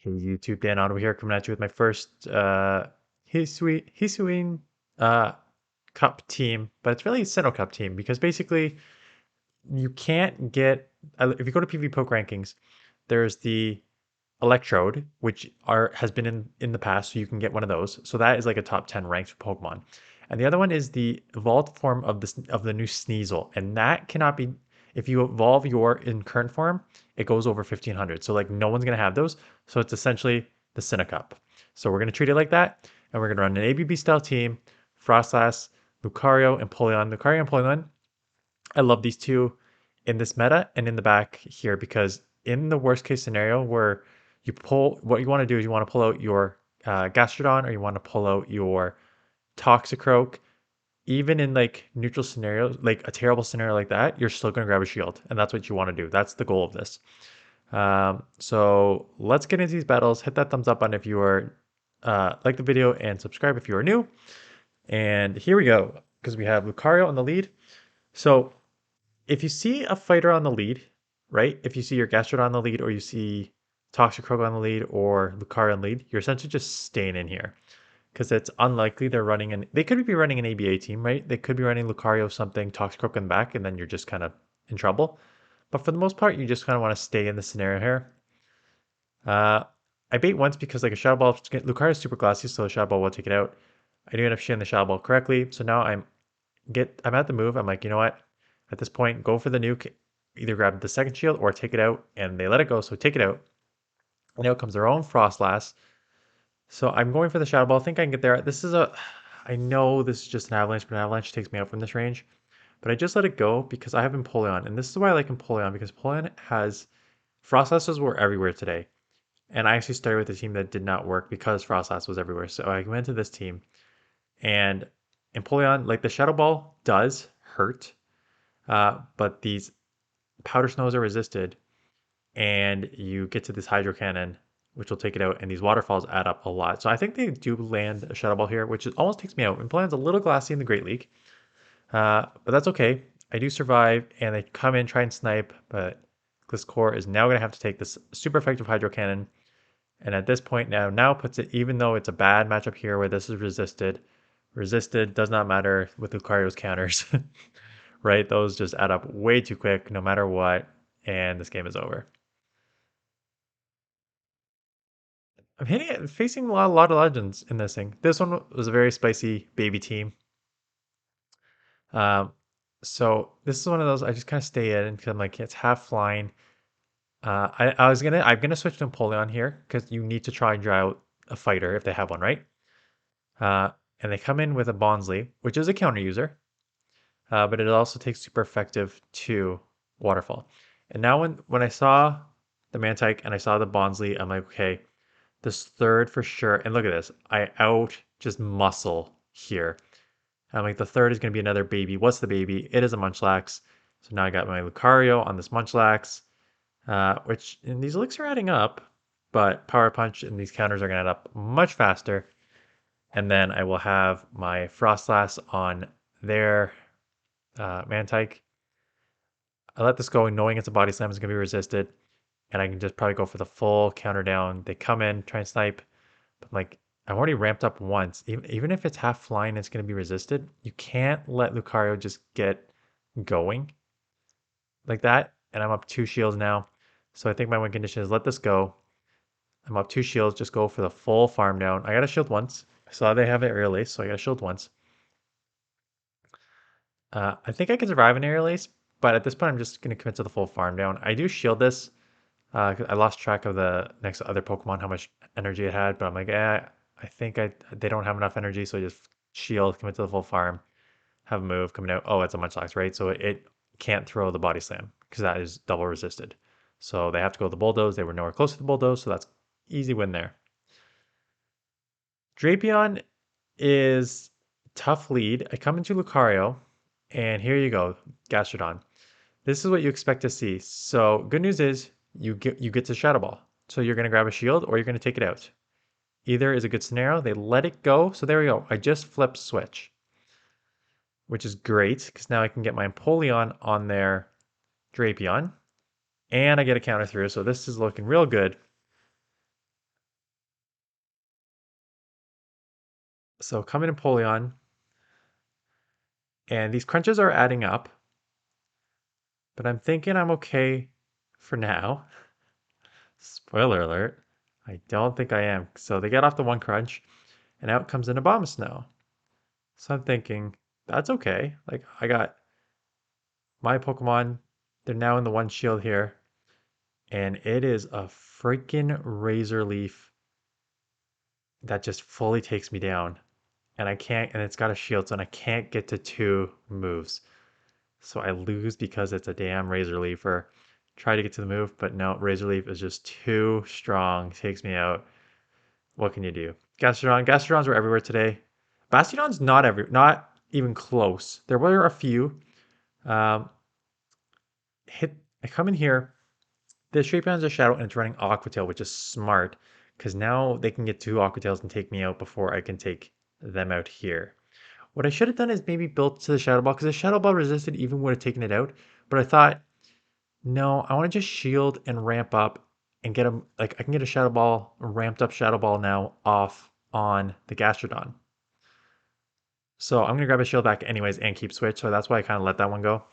Hey YouTube, Dan over here coming at you with my first Hisuian Cup team, but it's really a Sinnoh Cup team because basically you can't get if you go to PvP Poke rankings, there's the Electrode, which has been in the past, so you can get one of those. So that is like a top 10 ranked Pokemon. And the other one is the evolved form of the new Sneasel, and that cannot be if you evolve your in current form, it goes over 1500. So like no one's gonna have those. So it's essentially the Sinnoh Cup. So we're gonna treat it like that, and we're gonna run an ABB style team: Froslass, Lucario, Empoleon. Lucario and Empoleon. I love these two in this meta and in the back here because in the worst case scenario where you pull, what you want to do is you want to pull out your Gastrodon or you want to pull out your Toxicroak. Even in like neutral scenarios, like a terrible scenario like that, you're still going to grab a shield. And that's what you want to do. That's the goal of this. So let's get into these battles. Hit that thumbs up button if you are like the video and subscribe if you are new. And here we go because we have Lucario on the lead. So if you see a fighter on the lead, right? If you see your Gastrodon on the lead, or you see Toxicroak on the lead, or Lucario on the lead, you're essentially just staying in here because it's unlikely they're running an. They could be running an ABA team, right? They could be running Lucario something, Toxicroak in the back, and then you're just kind of in trouble. But for the most part, you just kind of want to stay in the scenario here. I bait once because like a Shadow Ball, Lucario is super glassy, so the Shadow Ball will take it out. I do end up shooting the Shadow Ball correctly, so now I'm at the move. I'm like, you know what? At this point, go for the nuke. Either grab the second shield or take it out, and they let it go. So take it out. And out comes their own Froslass. So I'm going for the Shadow Ball. I think I can get there. This is a. I know this is just an Avalanche, but an Avalanche takes me out from this range. But I just let it go because I have Empoleon, and this is why I like Empoleon because Empoleon has Frostlasses were everywhere today, and I actually started with a team that did not work because Frostlass was everywhere. So I went to this team, and Empoleon, like the Shadow Ball, does hurt, but these powder snows are resisted, and you get to this hydro cannon, which will take it out, and these waterfalls add up a lot. So I think they do land a Shadow Ball here, which almost takes me out. And Empoleon's a little glassy in the Great League, but that's okay. I do survive, and they come in, try and snipe, but this core is now going to have to take this super effective hydro cannon. And at this point now puts it, even though it's a bad matchup here where this is resisted does not matter with Lucario's counters, right? Those just add up way too quick no matter what, and this game is over. I'm hitting it, facing a lot of legends in this thing. This one was a very spicy baby team. Um, so this is one of those I just kind of stay in because I'm like it's half flying. I'm gonna switch to Empoleon here because you need to try and draw out a fighter if they have one, right? And they come in with a Bonsly, which is a counter user, but it also takes super effective to Waterfall. And now when I saw the Mantike and I saw the Bonsly, I'm like, okay, this third for sure. And look at this. I out just muscle here. I'm like, the third is going to be another baby. What's the baby? It is a Munchlax. So now I got my Lucario on this Munchlax, which and these licks are adding up, but Power Punch and these counters are going to add up much faster. And then I will have my Froslass on their Mantike. I let this go knowing it's a Body Slam is going to be resisted. And I can just probably go for the full counter down. They come in, try and snipe. But like, I've already ramped up once. Even if it's half flying, it's going to be resisted. You can't let Lucario just get going like that. And I'm up 2 shields now. So I think my win condition is let this go. I'm up 2 shields, just go for the full farm down. I got a shield once. I saw they have an aerial ace, so I got a shield once. I think I can survive an aerial ace, but at this point I'm just going to commit to the full farm down. I do shield this. 'Cause I lost track of the next other Pokemon, how much energy it had, but I'm like, I think they don't have enough energy, so I just shield, commit to the full farm, have a move coming out. Oh, it's a Munchlax, right? So it can't throw the Body Slam because that is double resisted. So they have to go to the Bulldoze. They were nowhere close to the Bulldoze, so that's easy win there. Drapion is tough lead. I come into Lucario, and here you go, Gastrodon. This is what you expect to see. So good news is you get to Shadow Ball. So you're gonna grab a shield or you're gonna take it out. Either is a good scenario. They let it go. So there we go. I just flipped switch, which is great because now I can get my Empoleon on their Drapion, and I get a counter through. So this is looking real good. So coming in Empoleon, and these crunches are adding up, but I'm thinking I'm okay for now. Spoiler alert, I don't think I am. So they get off the one crunch, and out comes an Abomasnow. So I'm thinking, that's okay. Like, I got my Pokemon, they're now in the one shield here, and it is a freaking Razor Leaf that just fully takes me down. And I can't, and it's got a shield, so I can't get to two moves. So I lose because it's a damn Razor Leaf, or try to get to the move, but no, Razor Leaf is just too strong, takes me out. What can you do? Gastrodons were everywhere today. Bastiodon's not even close. There were a few. Um, I come in here. The Shapeon's a Shadow and it's running Aqua Tail, which is smart because now they can get two Aqua Tails and take me out before I can take them out here. What I should have done is maybe built to the Shadow Ball because the Shadow Ball resisted even would have taken it out. But I thought, no, I want to just shield and ramp up and get them. Like I can get a Shadow Ball, a ramped up Shadow Ball now off on the Gastrodon. So I'm gonna grab a shield back anyways and keep switch. So that's why I kind of let that one go.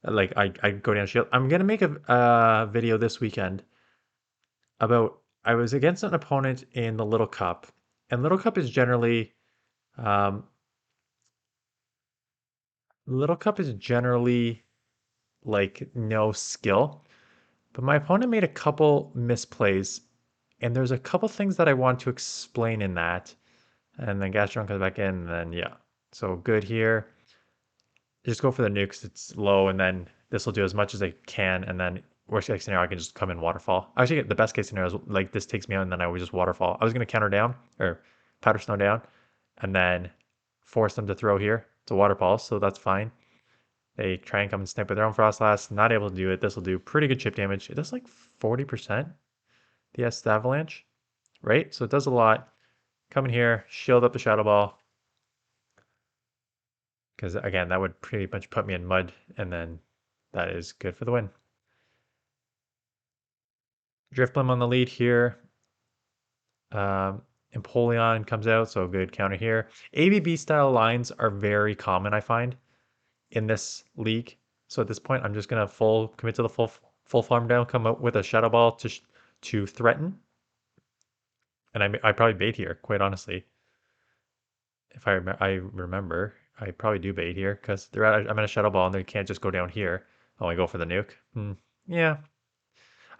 Like I go down shield. I'm gonna make a video this weekend about I was against an opponent in the Little Cup, and Little Cup is generally um, Little Cup is generally like no skill. But my opponent made a couple misplays, and there's a couple things that I want to explain in that. And then Gastron comes back in, and then yeah. So good here. Just go for the nukes. It's low, and then this will do as much as I can, and then worst case scenario, I can just come in waterfall. Actually, the best case scenario is like this takes me out, and then I would just waterfall. I was gonna counter down or powder snow down, and then force them to throw here. It's a waterfall, so that's fine. They try and come and snipe with their own Froslass. Not able to do it. This will do pretty good chip damage. It does like 40% the S Avalanche, right? So it does a lot. Come in here, shield up the Shadow Ball. Because again, that would pretty much put me in mud, and then that is good for the win. Drifblim on the lead here. Empoleon comes out, so good counter here. ABB style lines are very common, I find, in this league. So at this point, I'm just gonna full commit to the full farm down, come out with a Shadow Ball to threaten, and I probably bait here, quite honestly. If I remember, I probably do bait here because I'm at a Shadow Ball and they can't just go down here. Oh, I go for the nuke. Yeah,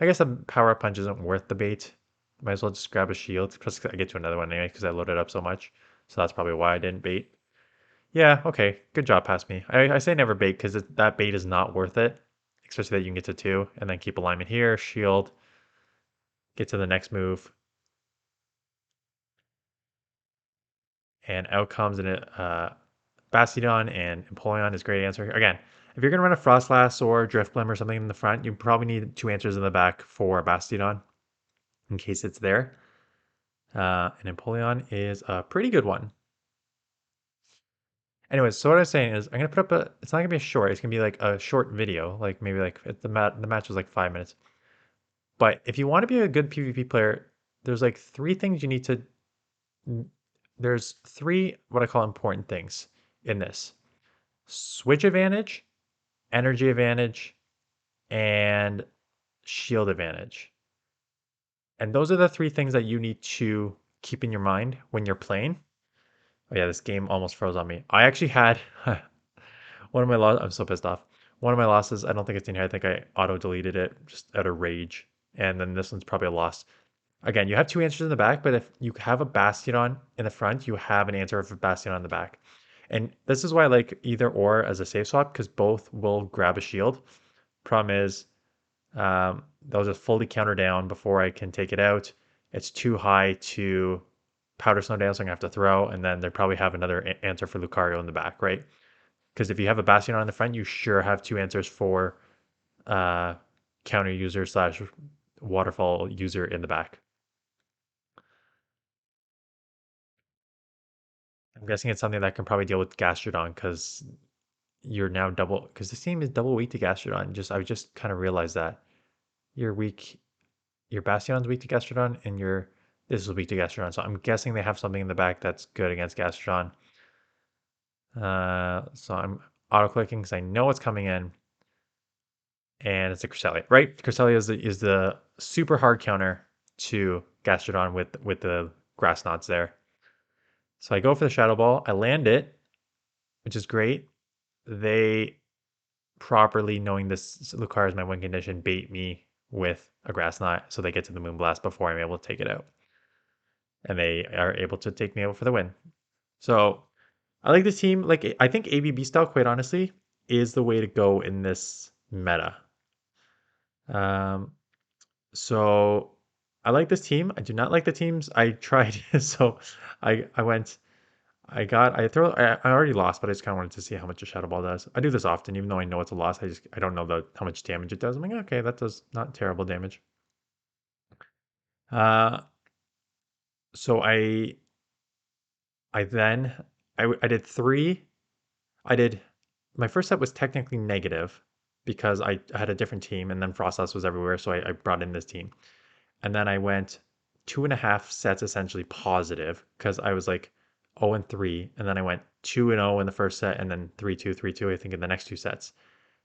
I guess a power up punch isn't worth the bait. Might as well just grab a shield. Plus, I get to another one anyway because I loaded up so much. So that's probably why I didn't bait. Yeah, okay. Good job, past me. I say never bait because that bait is not worth it. Especially that you can get to two and then keep alignment here, shield, get to the next move. And out comes an Bastiodon and Empoleon is a great answer. Again, if you're going to run a Froslass or Driftblim or something in the front, you probably need two answers in the back for Bastiodon in case it's there. And Empoleon is a pretty good one. Anyways, so what I was saying is I'm gonna put up it's not gonna be a short, it's gonna be like a short video, like maybe like the match was like 5 minutes. But if you want to be a good PvP player, there's like three things you need to there's three what I call important things in this. Switch advantage, energy advantage, and shield advantage. And those are the three things that you need to keep in your mind when you're playing. Oh yeah, this game almost froze on me. I actually had one of my losses. I'm so pissed off. One of my losses. I don't think it's in here. I think I auto deleted it just out of rage. And then this one's probably a loss. Again, you have two answers in the back, but if you have a Bastion in the front, you have an answer of a Bastion on the back. And this is why I like either or as a safe swap because both will grab a shield. Problem is, they'll just fully counter down before I can take it out. It's too high to powder snow down, so I'm gonna have to throw, and then they probably have another answer for Lucario in the back, right? Because if you have a Bastion on the front, you sure have two answers for uh, counter user slash waterfall user in the back. I'm guessing it's something that can probably deal with Gastrodon because you're now double because this team is double weak to Gastrodon. I just kind of realized that you're weak. Your Bastion's weak to Gastrodon, and your this will be to Gastrodon. So I'm guessing they have something in the back that's good against Gastrodon. So I'm auto-clicking because I know it's coming in. And it's a Cresselia, right? Cresselia is the super hard counter to Gastrodon with the Grass Knots there. So I go for the Shadow Ball. I land it, which is great. They properly, knowing this Lucario is my win condition, bait me with a Grass Knot so they get to the Moonblast before I'm able to take it out. And they are able to take me out for the win. So I like this team. Like, I think ABB style, quite honestly, is the way to go in this meta. So I like this team. I do not like the teams I tried. So I went, I already lost, but I just kind of wanted to see how much a Shadow Ball does. I do this often, even though I know it's a loss. I don't know how much damage it does. I'm like, okay, that does not terrible damage. Uh, so I then I did three. I did my first set was technically negative because I had a different team, and then Froslass was everywhere, so I brought in this team. And then I went 2.5 sets essentially positive because I was like 0 and 3, and then I went 2 and 0 in the first set, and then 3-2, 3-2, I think, in the next two sets.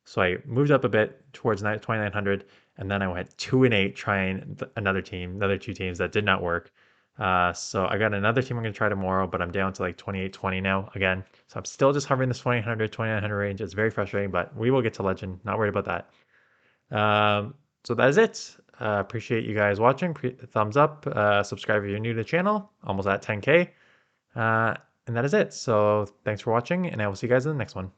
So I moved up a bit towards 2900, and then I went 2 and 8 trying another two teams that did not work. So I got another team I'm going to try tomorrow, but I'm down to like 2820 now again. So I'm still just hovering this 2800, 2900 range. It's very frustrating, but we will get to legend. Not worried about that. So that is it. Appreciate you guys watching. Thumbs up, subscribe if you're new to the channel. Almost at 10K. And that is it. So thanks for watching, and I will see you guys in the next one.